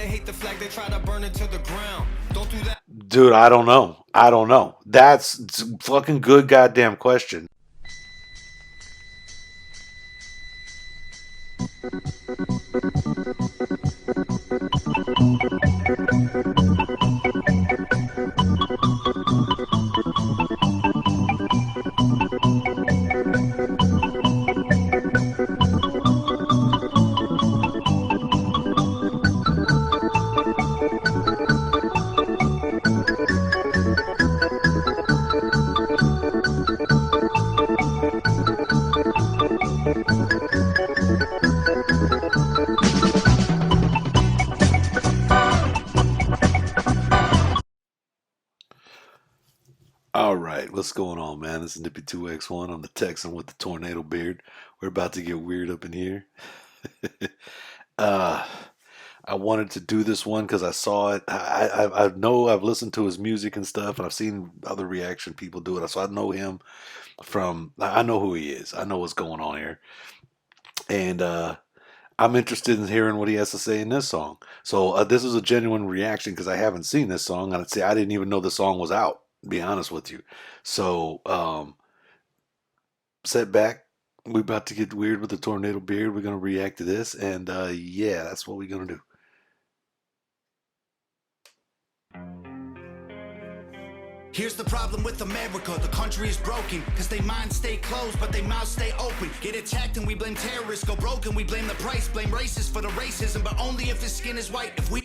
they hate the flag, they try to burn it to the ground. Don't do that. Dude, I don't know. I don't know. That's a fucking good goddamn question. All right, what's going on, man? This is Nippy 2X1. I'm the Texan with the tornado beard. We're about to get weird up in here. uh, I wanted to do this one because I saw it. I know I've listened to his music and stuff, and I've seen other reaction people do it. So I know him from. I know who he is. I know what's going on here, and I'm interested in hearing what he has to say in this song. So this is a genuine reaction because I haven't seen this song. I'd say I didn't even know the song was out. To be honest with you. So sit back. We're about to get weird with the tornado beard. We're gonna react to this, and yeah, that's what we're gonna do. Here's the problem with America, the country is broken. Cause they minds stay closed, but they mouths stay open. Get attacked and we blame terrorists, go broken, we blame the price. Blame racists for the racism, but only if his skin is white. If we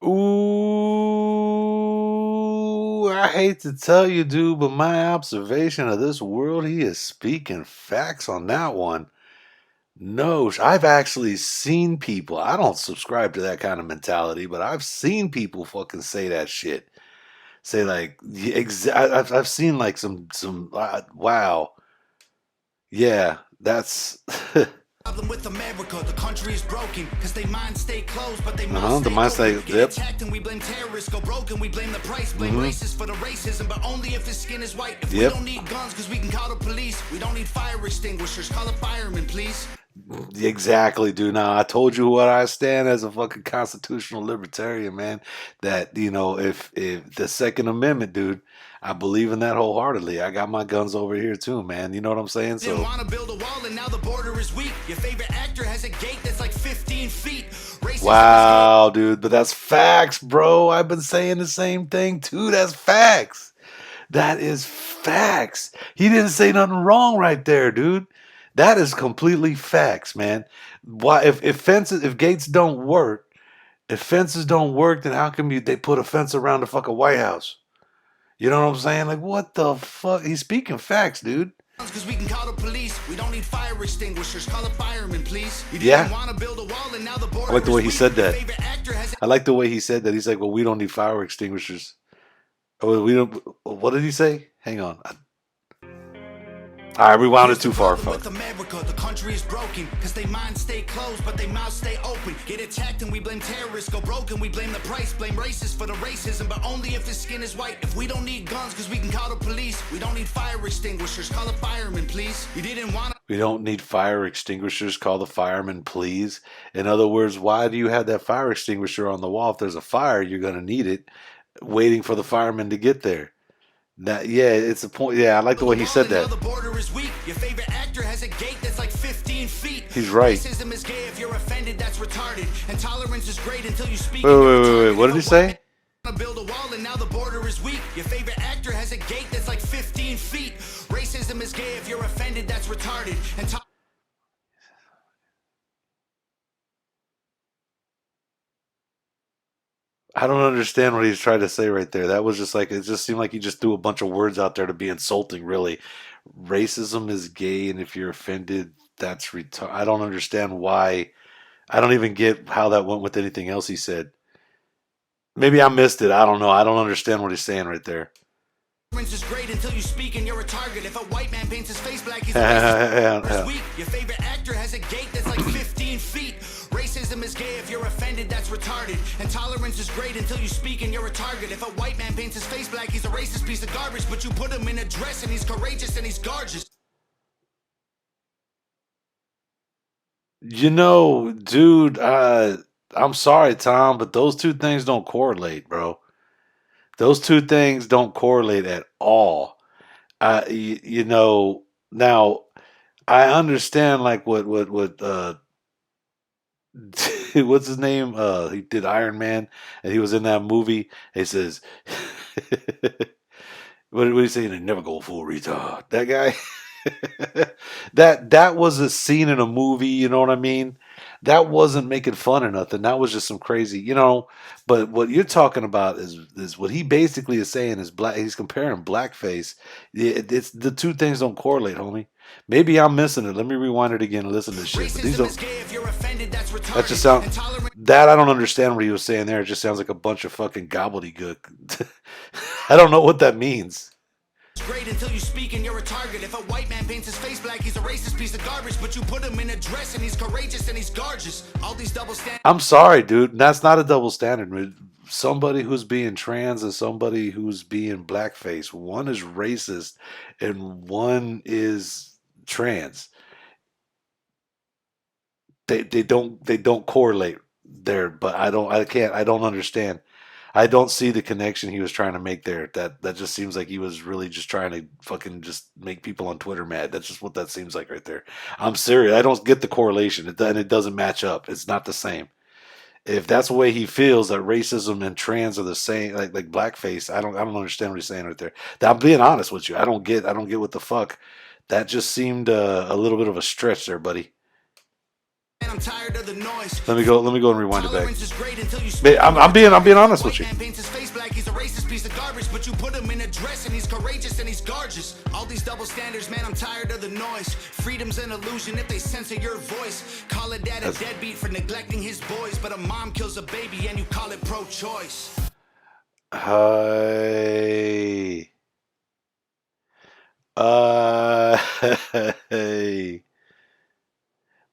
Ooh, I hate to tell you, dude, but my observation of this world, he is speaking facts on that one. No, I've actually seen people. I don't subscribe to that kind of mentality, but I've seen people fucking say that shit. Say like, I've seen like some. Wow, yeah, that's. problem with America, the country is broken. Cause they minds stay closed, but they mouths The stay mind say, open. Get yep. attacked and we blame terrorists, go broken, we blame the price. Blame racists for the racism, but only if his skin is white. If we don't need guns, cause we can call the police. We don't need fire extinguishers, call a fireman, please. Exactly, dude. Now I told you what I stand as a fucking constitutional libertarian, man. That if the Second Amendment, dude, I believe in that wholeheartedly. I got my guns over here too, man. You know what I'm saying? Didn't want to build a wall and now the border is weak. Your favorite actor has a gate that's like 15 feet. Racism wow, dude, but that's facts, bro. I've been saying the same thing too. That's facts. That is facts. He didn't say nothing wrong right there, dude. That is completely facts, man. Why if gates don't work, if fences don't work, then how come they put a fence around the fucking White House? You know what I'm saying? Like what the fuck? He's speaking facts, dude. Cause we can call the police. We don't need fire extinguishers. Call a fireman, please. You Yeah. didn't want to build a wall and now the border I like the way he said that. Your favorite actor has I like the way he said that. He's like, well, we don't need fire extinguishers. Oh, we don't. What did he say? Hang on. I rewound it too far. With America, the country is broken. Cause they minds stay closed, but they mouths stay open. Get attacked and we blame terrorists, go broken, we blame the price. Blame racists for the racism, but only if his skin is white. If we don't need guns, cause we can call the police. We don't need fire extinguishers, call a fireman, please. You didn't want to. We don't need fire extinguishers, call the fireman, please. In other words, why do you have that fire extinguisher on the wall? If there's a fire, you're gonna need it, waiting for the fireman to get there. That, yeah, it's a point. Yeah, I like the way he said that. The border is weak. Your favorite actor has a gate that's like 15 feet. He's right. Racism is gay if you're offended, that's retarded. And tolerance is great until you speak. Wait. What did he say? Build a wall and now the border is weak. Your favorite actor has a gate that's like 15 feet. Racism is gay if you're offended, that's retarded. And I don't understand what he's trying to say right there. That was just like, it just seemed like he just threw a bunch of words out there to be insulting, really. Racism is gay, and if you're offended, that's retarded. I don't understand why. I don't even get how that went with anything else he said. Maybe I missed it. I don't know. I don't understand what he's saying right there. is great until you speak and you're a target. If a white man paints his face black, he's a racist. Weak. Your favorite actor has a gate that's like 15 feet. Racism is gay if you're offended, that's retarded. And tolerance is great until you speak and you're a target. If a white man paints his face black, he's a racist piece of garbage. But you put him in a dress and he's courageous and he's gorgeous. You know, dude, I'm sorry, Tom, but those two things don't correlate, bro. Those two things don't correlate at all. You know, now I understand like what what's his name? He did Iron Man, and he was in that movie. He says, what did he say? They never go full retard. That guy. That was a scene in a movie. You know what I mean? That wasn't making fun or nothing. That was just some crazy, you know. But what you're talking about is what he basically is saying is black. He's comparing blackface. It's the two things don't correlate, homie. Maybe I'm missing it. Let me rewind it again and listen to this shit. But these Racism don't. is gay if you're offended, that's That just retarded. sound. Intolerant That I don't understand what he was saying there. It just sounds like a bunch of fucking gobbledygook. I don't know what that means. is great until you speak and you're a target. If a white man paints his face black, he's a racist piece of garbage. But you put him in a dress and he's courageous and he's gorgeous. All these double standards. I'm sorry, dude. That's not a double standard. Man. Somebody who's being trans and somebody who's being blackface. One is racist and one is trans. They don't correlate there, but I don't understand. I don't see the connection he was trying to make there. That just seems like he was really just trying to fucking just make people on Twitter mad. That's just what that seems like right there. I'm serious. I don't get the correlation. It doesn't match up. It's not the same. If that's the way he feels that racism and trans are the same, like blackface, I don't understand what he's saying right there. I'm being honest with you. I don't get what the fuck. That just seemed a little bit of a stretch there, buddy. I'm tired of the noise. Let me go and rewind it back. Tolerance is great until you Man, speak. I'm being honest with White you. man paints his face black, he's a racist piece of garbage. But you put him in a dress and he's courageous and he's gorgeous. All these double standards, man, I'm tired of the noise. Freedom's an illusion if they censor your voice. Call a dad a deadbeat for neglecting his boys. But a mom kills a baby and you call it pro-choice. Hi. Uh, hey.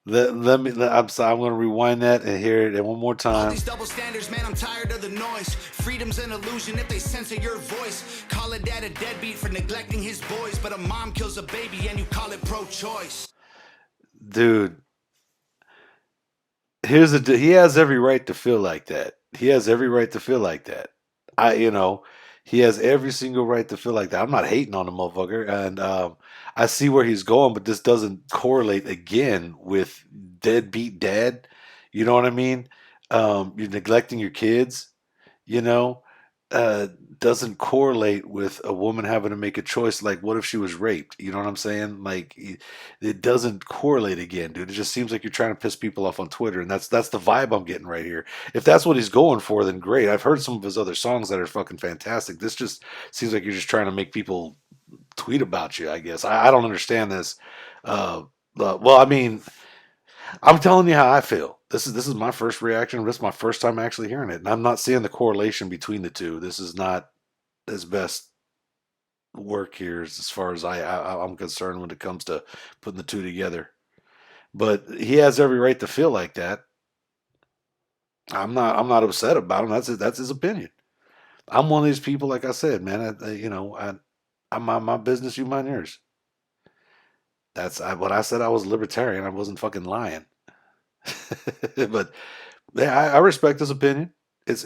I'm sorry. I'm going to rewind that and hear it one more All time. these double standards, man, I'm tired of the noise. Freedom's an illusion if they censor your voice. Call a dad a deadbeat for neglecting his boys. But a mom kills a baby and you call it pro-choice. Dude, he has every right to feel like that. He has every right to feel like that. You know, he has every single right to feel like that. I'm not hating on the motherfucker, and I see where he's going, but this doesn't correlate again with deadbeat dad. You know what I mean? You're neglecting your kids. You know, uh, doesn't correlate with a woman having to make a choice. Like, what if she was raped? You know what I'm saying? Like, it doesn't correlate again, dude. It just seems like you're trying to piss people off on Twitter, and that's the vibe I'm getting right here. If that's what he's going for, then great. I've heard some of his other songs that are fucking fantastic. This just seems like you're just trying to make people tweet about you. I guess I don't understand this. Well, I mean, I'm telling you how I feel. This is my first reaction. This is my first time actually hearing it, and I'm not seeing the correlation between the two. This is not his best work here as far as I'm concerned when it comes to putting the two together. But he has every right to feel like that. I'm not upset about him. That's his opinion. I'm one of these people, like I said, man. I'm my business. You mind yours. What I said. I was libertarian. I wasn't fucking lying. But yeah, I respect his opinion. It's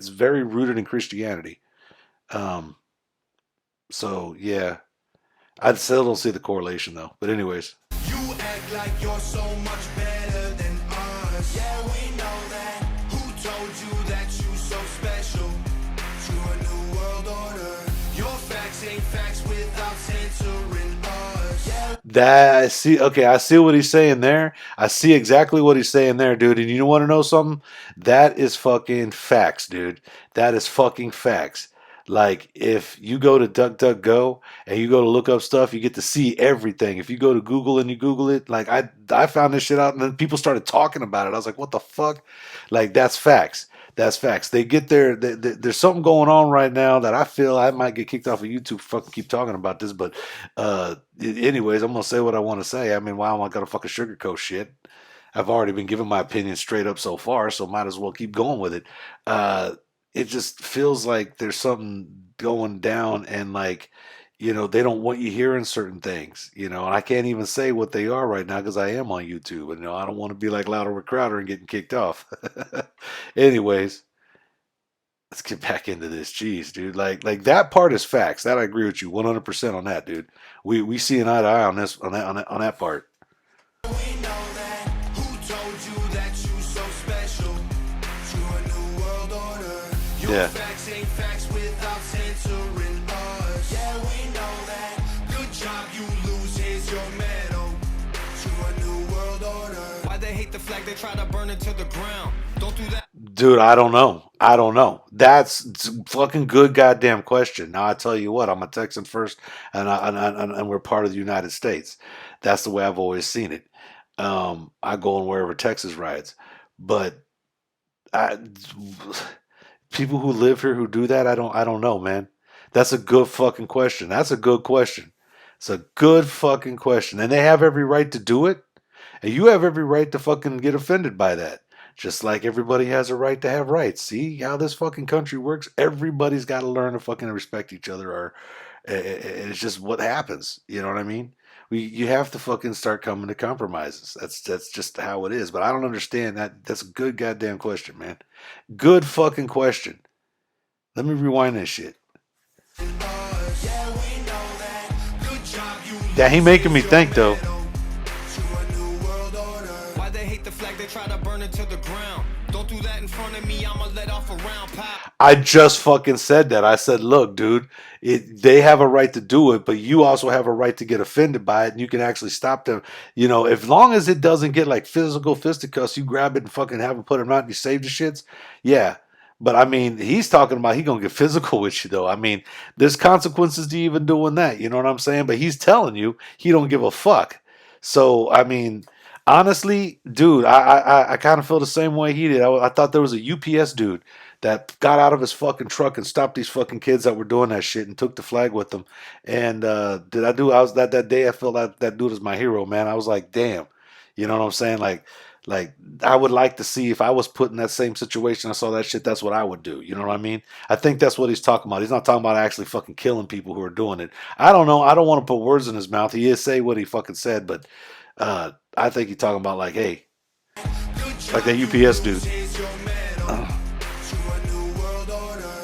very rooted in Christianity. Um, so yeah, I still don't see the correlation though. But anyways, You act like you're so much better than us. Yeah, we know that. Who told you that you so special? To a new world order. Your facts ain't facts without censoring us. Yeah. that I see. Okay, I see what he's saying there. I see exactly what he's saying there, dude. And you want to know something? That is fucking facts, dude. That is fucking facts. Like if you go to DuckDuckGo and you go to look up stuff, you get to see everything. If you go to Google and you Google it, like I found this shit out and then people started talking about it. I was like, what the fuck? Like that's facts. That's facts. They get there. There's something going on right now that I feel I might get kicked off of YouTube. For fucking keep talking about this, but anyways, I'm gonna say what I want to say. I mean, why am I gonna fucking sugarcoat shit? I've already been giving my opinion straight up so far, so might as well keep going with it. Uh, it just feels like there's something going down, and like they don't want you hearing certain things, and I can't even say what they are right now because I am on YouTube, and I don't want to be like Louder with Crowder and getting kicked off. Anyways, let's get back into this. Jeez, dude, like that part is facts. That I agree with you 100% on that, dude. We see an eye to eye on this on that part. We know that. Who told you that you so special? To a new world order. Your Yeah. facts ain't facts without censoring us. Yeah, we know that. Good job, you lose. Here's your medal. To a new world order. Why they hate the flag? They try to burn it to the ground. Don't do that. Dude, I don't know. I don't know. That's a fucking good goddamn question. Now I tell you what, I'm a Texan first, and we're part of the United States. That's the way I've always seen it. I go on wherever Texas rides, but I, people who live here who do that, I don't know, man. That's a good fucking question. That's a good question. It's a good fucking question, and they have every right to do it, and you have every right to fucking get offended by that. Just like everybody has a right to have rights. See how this fucking country works? Everybody's got to learn to fucking respect each other, or it's just what happens. You know what I mean? You have to fucking start coming to compromises. That's just how it is. But I don't understand that. That's a good goddamn question, man. Good fucking question. Let me rewind this shit. Yeah, he making me think though. Why they hate the flag? They try to burn it to the ground. Don't do that in front of me. I'ma let off a round. Pop. I just fucking said that. I said, look, dude, they have a right to do it, but you also have a right to get offended by it, and you can actually stop them. As long as it doesn't get like physical fisticuffs, you grab it and fucking have them put them out and you save the shits. Yeah. But I mean, he's talking about he gonna get physical with you though. I mean, there's consequences to even doing that. You know what I'm saying? But he's telling you he don't give a fuck. So I mean, honestly, dude, I kind of feel the same way he did. I thought there was a UPS dude that got out of his fucking truck and stopped these fucking kids that were doing that shit and took the flag with them. And I was that day I felt like that dude is my hero, man. I was like, damn, you know what I'm saying? Like I would like to see if I was put in that same situation. I saw that shit. That's what I would do. You know what I mean? I think that's what he's talking about. He's not talking about actually fucking killing people who are doing it. I don't know. I don't want to put words in his mouth. He is say what he fucking said, but I think he's talking about like, hey, like that UPS dude.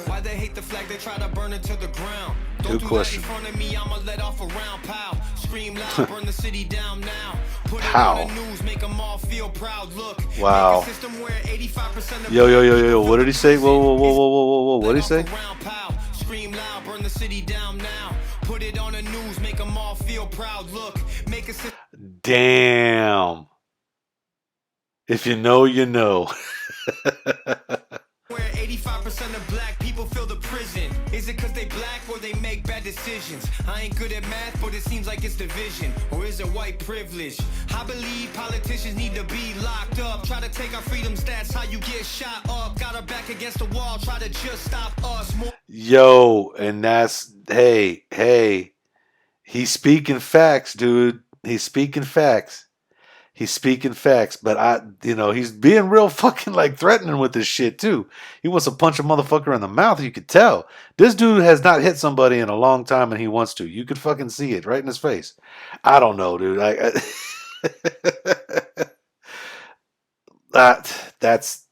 Why they hate the flag? They try to burn it to the ground. Good question. In front of me, I'ma let off a round. Pow. Scream loud, burn the city down now. Put it How? on the news, make them all feel proud. Look, Wow. make a system where 85% of Yo. What did he say? Whoa. What did he say? Scream loud, burn the city down now. Put it on the news, make them all feel proud. Look, make a system Damn. If you know, you know. where 85% of black people fill the prison. Is it cause they black or they make bad decisions? I ain't good at math, but it seems like it's division. Or is it white privilege? I believe politicians need to be locked up. Try to take our freedoms, that's how you get shot up. Got our back against the wall, try to just stop us. Yo, and that's, hey. He's speaking facts, dude. He's speaking facts. But he's being real fucking like threatening with this shit too. He wants to punch a motherfucker in the mouth. You could tell this dude has not hit somebody in a long time, and he wants to. You could fucking see it right in his face. I don't know, dude. That's.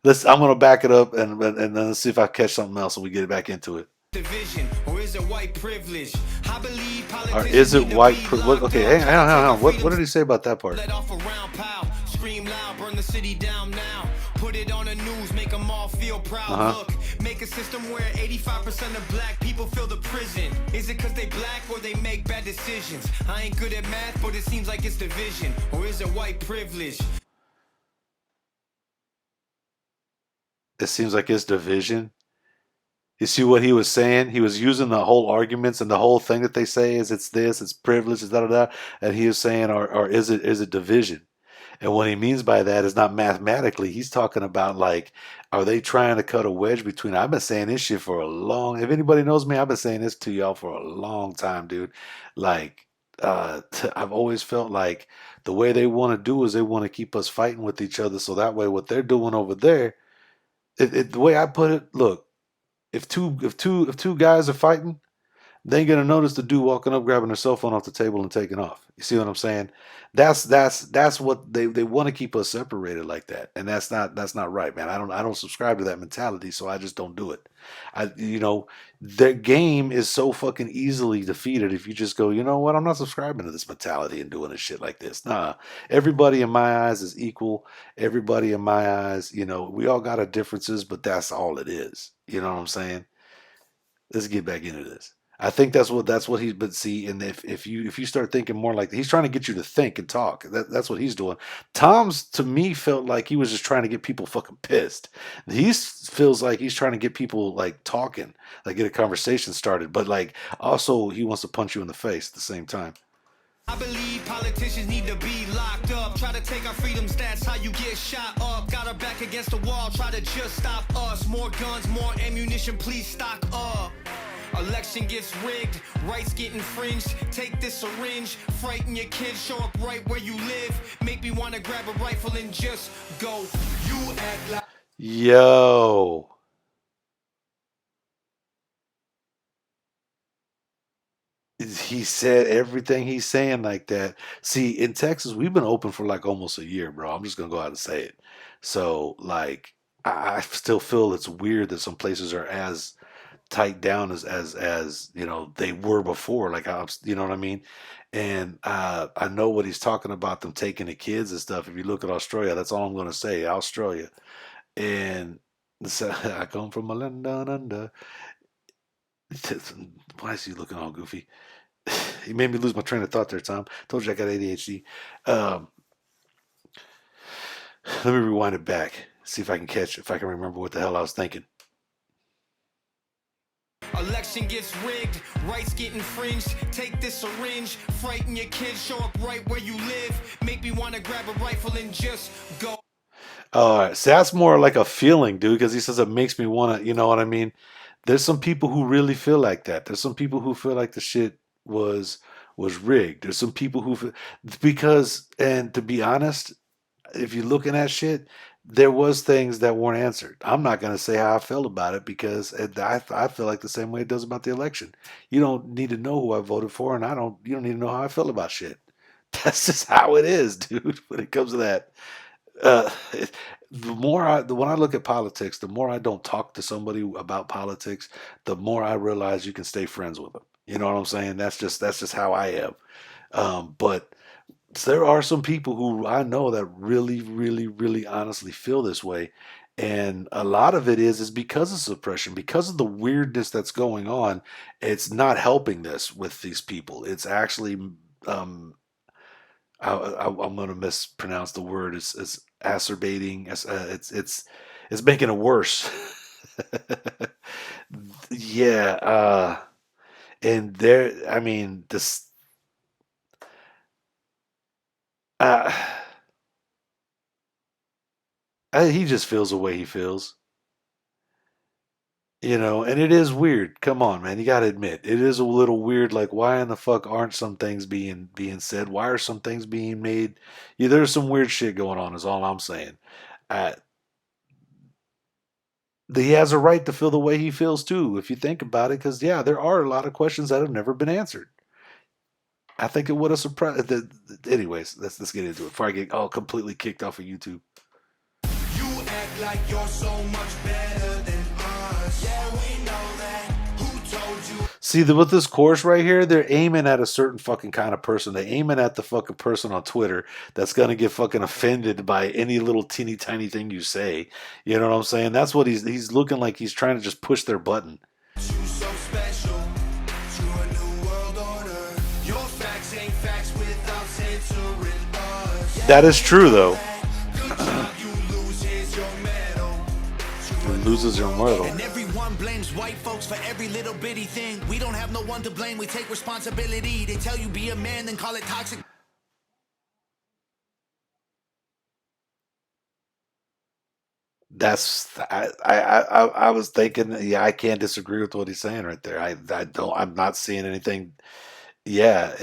I'm gonna back it up and then let's see if I catch something else and we get it back into it. Division, or is it white privilege? I believe or is it white privilege? Okay, hang on. What did he say about that part? Let off a round. Pow. Scream loud, burn the city down now. Put it on the news, make them all feel proud. Look, make a system where 85% of black people fill the prison. Is it cause they black or they make bad decisions? I ain't good at math, but it seems like it's division. Or is it white privilege? It seems like it's division. You see what he was saying? He was using the whole arguments and the whole thing that they say is it's this, it's privilege, it's da. And he was saying, or is it division? And what he means by that is not mathematically. He's talking about like, are they trying to cut a wedge between? I've been saying this shit for a long. If anybody knows me, I've been saying this to y'all for a long time, dude. Like, I've always felt like the way they want to do is they want to keep us fighting with each other. So that way, what they're doing over there, the way I put it, look. If two guys are fighting, They ain't gonna notice the dude walking up, grabbing their cell phone off the table and taking off. You see what I'm saying? That's what they want to keep us separated like that, and that's not right, man. I don't subscribe to that mentality, so I just don't do it. The game is so fucking easily defeated if you just go, you know what? I'm not subscribing to this mentality and doing a shit like this. Nah, everybody in my eyes is equal. Everybody in my eyes, we all got our differences, but that's all it is. You know what I'm saying? Let's get back into this. I think that's what he's but see, and if you start thinking more like he's trying to get you to think and talk. That's what he's doing. Tom's to me felt like he was just trying to get people fucking pissed. He feels like he's trying to get people like talking, like get a conversation started, but like also he wants to punch you in the face at the same time. I believe politicians need to be locked up. Try to take our freedoms, that's how you get shot up. Got our back against the wall, try to just stop us. More guns, more ammunition, please stock up. Election gets rigged, rights get infringed. Take this syringe, frighten your kids, show up right where you live. Make me wanna grab a rifle and just go. You act like Yo. He said everything he's saying like that. See, in Texas, we've been open for like almost a year, bro. I'm just gonna go out and say it. So, like, I still feel it's weird that some places are as tight down as they were before. Like, you know what I mean? And I know what he's talking about, them taking the kids and stuff. If you look at Australia, that's all I'm gonna say. Australia, and so, I come from a land down under. Why is he looking all goofy? He made me lose my train of thought there, Tom. Told you I got ADHD. Um, Let me rewind it back. See if I can remember what the hell I was thinking. election gets rigged, rights get infringed. Take this syringe, frighten your kids, show up right where you live. Make me wanna grab a rifle and just go. All right, so that's more like a feeling, dude, because he says it makes me want to, you know what I mean? There's some people who really feel like that. There's some people who feel like the shit was rigged. There's some people who feel, because, and to be honest, if you're looking at shit, there was things that weren't answered. I'm not gonna say how I feel about it because I feel like the same way it does about the election. You don't need to know who I voted for, and I don't. You don't need to know how I feel about shit. That's just how it is, dude. When it comes to that, uh, when I look at politics, the more I don't talk to somebody about politics, the more I realize you can stay friends with them. You know what I'm saying? That's just how I am. But there are some people who I know that really, really, really honestly feel this way. And a lot of it is because of suppression, because of the weirdness that's going on. It's not helping this with these people. It's actually, um, I'm going to mispronounce the word. It's acerbating. It's making it worse. Yeah. And there, I mean, this. Uh, he just feels the way he feels. And it is weird. Come on, man. You got to admit, it is a little weird. Like, why in the fuck aren't some things being said? Why are some things being made? Yeah, there's some weird shit going on. Is all I'm saying. Uh, he has a right to feel the way he feels too, if you think about it. Because yeah, there are a lot of questions that have never been answered. I think it would have surprised. Anyways, let's get into it before I get all completely kicked off of YouTube. You act like you're so much better than us. Yeah, we know that. Who told you? See, with this course right here, they're aiming at a certain fucking kind of person. They're aiming at the fucking person on Twitter that's gonna get fucking offended by any little teeny tiny thing you say. You know what I'm saying? That's what he's looking like. He's trying to just push their button. You so special to a new world order. Your facts ain't facts without censoring us. That is true, though. Good job, you lose. Here's your medal. It loses your moral. And everyone blames white folks for every little bitty thing. We don't have no one to blame. We take responsibility. They tell you be a man, then call it toxic. I was thinking, yeah, I can't disagree with what he's saying right there. I'm not seeing anything. Yeah,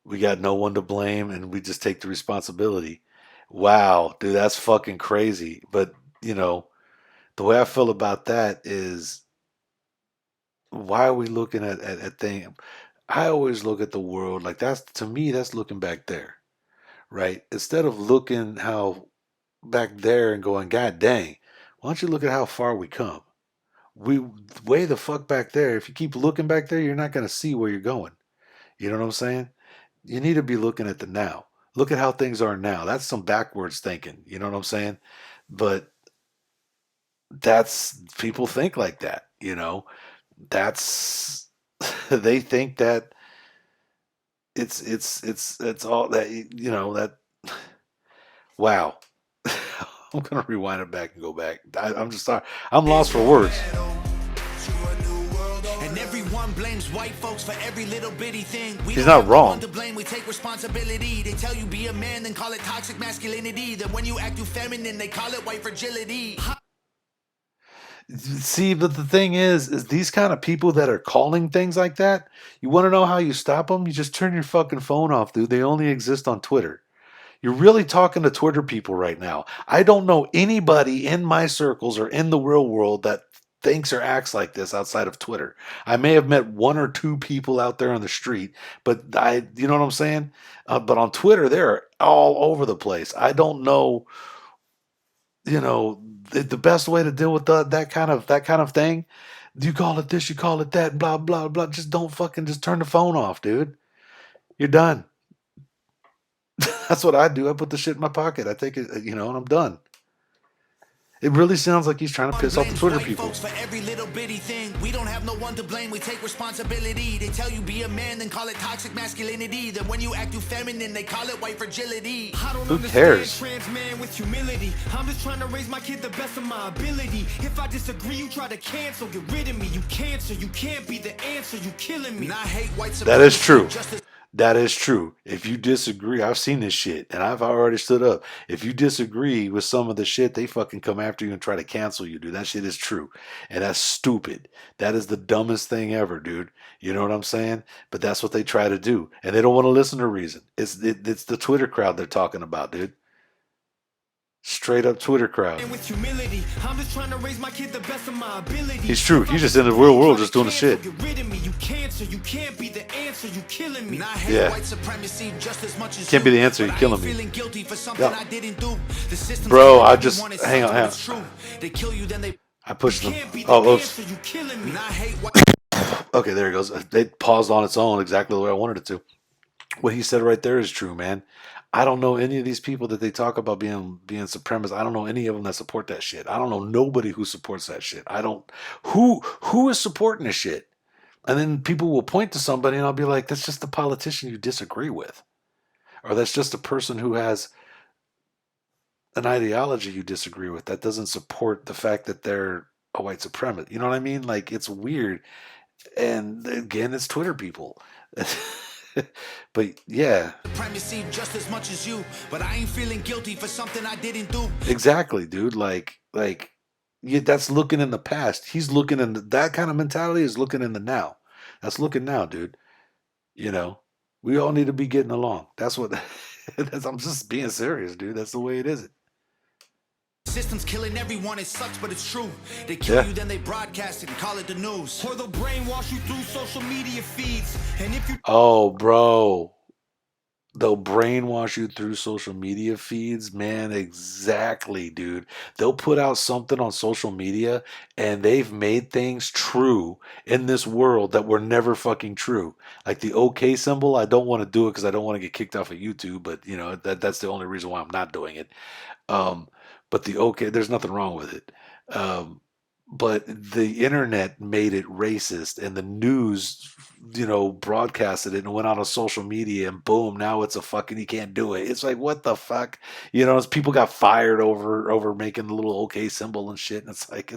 we got no one to blame and we just take the responsibility. Wow, dude, that's fucking crazy. But, the way I feel about that is why are we looking at things? I always look at the world like that's to me that's looking back there, right? Instead of looking how back there and going, God dang, why don't you look at how far we come? We way the fuck back there. If you keep looking back there, you're not gonna see where you're going. You know what I'm saying? You need to be looking at the now. Look at how things are now. That's some backwards thinking. You know what I'm saying? But that's people think like that. That's they think that it's all that that wow. I'm gonna rewind it back and go back. I'm just sorry. I'm lost for words. And everyone blames white folks for every little bitty thing. We He's don't not have no one wrong. to blame, we take responsibility. They tell you be a man, then call it toxic masculinity. Then when you act too feminine, they call it white fragility. See, but the thing is these kind of people that are calling things like that, you want to know how you stop them? You just turn your fucking phone off, dude. They only exist on Twitter. You're really talking to Twitter people right now. I don't know anybody in my circles or in the real world that thinks or acts like this outside of Twitter. I may have met one or two people out there on the street, but you know what I'm saying? But on Twitter, they're all over the place. I don't know, the best way to deal with that kind of thing. You call it this, you call it that, blah blah blah. Just don't fucking just turn the phone off, dude. You're done. That's what I do. I put the shit in my pocket. I take it, and I'm done. It really sounds like he's trying to piss off the Blames Twitter white people. folks for every little bitty thing. We don't have no one to blame, we take responsibility. They tell you be a man, then call it toxic masculinity. Then when you act too feminine, they call it white fragility. I don't Who cares? trans man with humility. I'm just trying to raise my kid the best of my ability. If I disagree, you try to cancel, get rid of me. You cancer, you can't be the answer, you killing me. And I hate white That is supremacy. true. Just as That is true. If you disagree, I've seen this shit and I've already stood up. If you disagree with some of the shit, they fucking come after you and try to cancel you, dude. That shit is true. And that's stupid. That is the dumbest thing ever, dude. You know what I'm saying? But that's what they try to do. And they don't want to listen to reason. It's the Twitter crowd they're talking about, dude. Straight up Twitter crowd. with humility, I'm just trying to raise my kid the best of my ability. He's true. He's just in the real world just doing the shit. Get rid of me, you cancer, you can't be the answer, you killing me. And I hate Yeah. white supremacy just as much as Can't be the answer, but you're I killing ain't me. feeling guilty for something Yeah. I didn't do. The system's Bro, killing I just everyone, it hang sucks, on. but it's true. They kill you, then they I pushed them. can't be the Oh, oops. answer, you killing me. And I hate white Okay, there it goes. It paused on its own exactly the way I wanted it to. What he said right there is true, man. I don't know any of these people that they talk about being supremacists. I don't know any of them that support that shit. I don't know nobody who supports that shit. I don't who is supporting this shit. And then people will point to somebody and I'll be like, that's just the politician you disagree with. Or that's just a person who has an ideology you disagree with. That doesn't support the fact that they're a white supremacist. You know what I mean? Like it's weird. And again, it's Twitter people. But yeah, supremacy just as much as you, but I ain't feeling guilty for something I didn't do. exactly, dude. Like, yeah, that's looking in the past. He's looking in that kind of mentality is looking in the now. That's looking now, dude. You know, we all need to be getting along. That's what. I'm just being serious, dude. That's the way it is. System's killing everyone, it sucks, but it's true. They kill Yeah. you, then they broadcast it and call it the news. Or they'll brainwash you through social media feeds. And if you Oh, bro. They'll brainwash you through social media feeds, man. Exactly, dude. They'll put out something on social media and they've made things true in this world that were never fucking true. Like the OK symbol, I don't want to do it because I don't want to get kicked off of YouTube, but that's the only reason why I'm not doing it. Um, but the OK, there's nothing wrong with it. Um, but the internet made it racist and the news broadcasted it and went out on social media and boom, now it's a fucking, you can't do it. It's like, what the fuck? People got fired over making the little OK symbol and shit. And it's like,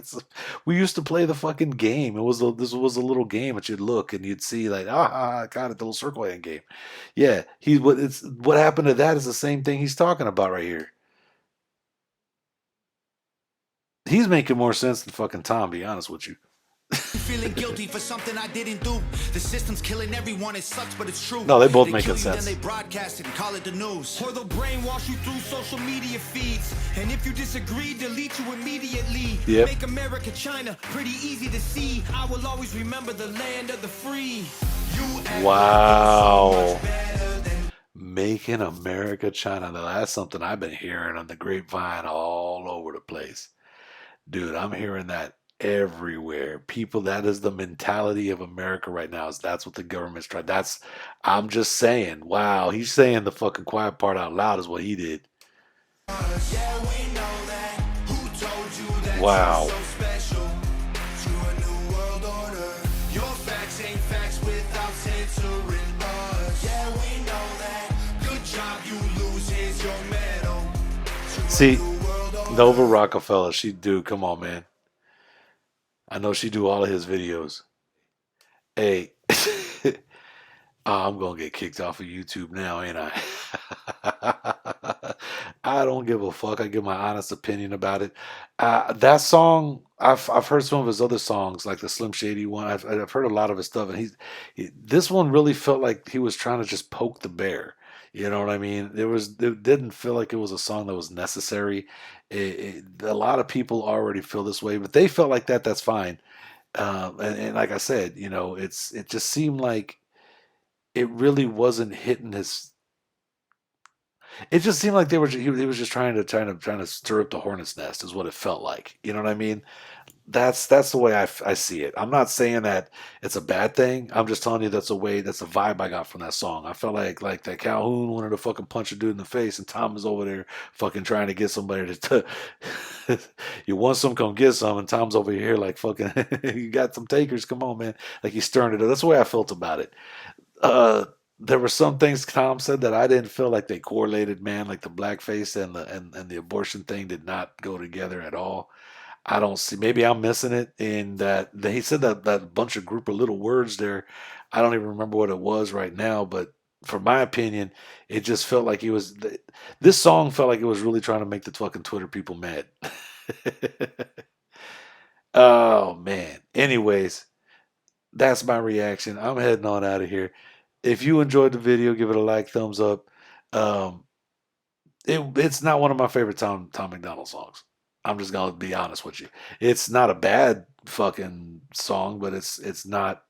we used to play the fucking game. This was a little game that you'd look and you'd see like, got it, the little circle hand game. Yeah, what happened to that is the same thing he's talking about right here. He's making more sense than fucking Tom, be honest with you. Feeling guilty for something I didn't do. The system's killing everyone, it sucks, but it's true. No, they both They make kill good you, sense. Then they broadcast it and call it the news. Or they'll brainwash you through social media feeds. And if you disagree, delete you immediately. Yep. Make America China pretty easy to see. I will always remember the land of the free. Wow. Making America China. Now, that's something I've been hearing on the grapevine all over the place. Dude, I'm hearing that everywhere. People, that is the mentality of America right now. Is that's what the government's trying. I'm just saying, wow, he's saying the fucking quiet part out loud is what he did. Wow. See, Nova Rockefeller, come on, man. I know she do all of his videos. Hey, I'm gonna get kicked off of YouTube now, ain't I? I don't give a fuck. I give my honest opinion about it. That song, I've heard some of his other songs, like the Slim Shady one. I've heard a lot of his stuff, and this one really felt like he was trying to just poke the bear. You know what I mean? It didn't feel like it was a song that was necessary. A lot of people already feel this way, but they felt like that. That's fine. And like I said, it just seemed like it really wasn't hitting his. It just seemed like he was just trying to stir up the hornet's nest, is what it felt like. You know what I mean? That's the way I see it. I'm not saying that it's a bad thing. I'm just telling you that's a vibe I got from that song. I felt like that Calhoun wanted to fucking punch a dude in the face, and Tom is over there fucking trying to get somebody to. You want some, come get some, and Tom's over here like fucking. You got some takers, come on, man. Like he's stirring it up. That's the way I felt about it. There were some things Tom said that I didn't feel like they correlated, man. Like the blackface and the abortion thing did not go together at all. I don't see. Maybe I'm missing it. In that he said that bunch of group of little words there. I don't even remember what it was right now. But for my opinion, it just felt like he was. This song felt like it was really trying to make the fucking Twitter people mad. Oh man. Anyways, that's my reaction. I'm heading on out of here. If you enjoyed the video, give it a like, thumbs up. Um, it's not one of my favorite Tom MacDonald songs. I'm just gonna be honest with you. It's not a bad fucking song, but it's not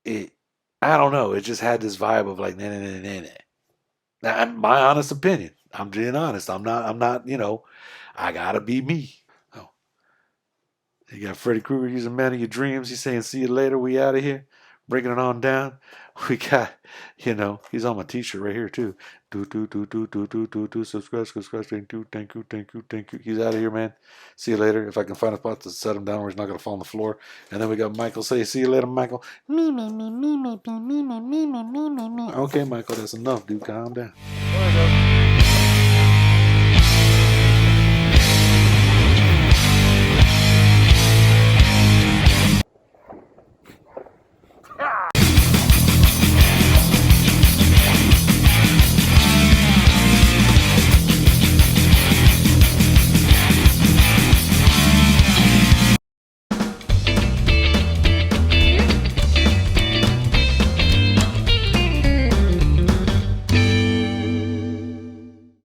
it. I don't know. It just had this vibe of like nah, nah, nah, nah, nah. Now, my honest opinion. I'm being honest. I'm not. I'm not. I gotta be me. Oh, you got Freddy Krueger. He's a man of your dreams. He's saying, "See you later. We out of here." Breaking it on down. We got, he's on my t-shirt right here too. Subscribe, thank you. He's out of here, man. See you later. If I can find a spot to set him down where he's not gonna fall on the floor. And then we got Michael say, see you later, Michael. Okay, Michael, that's enough, dude. Calm down.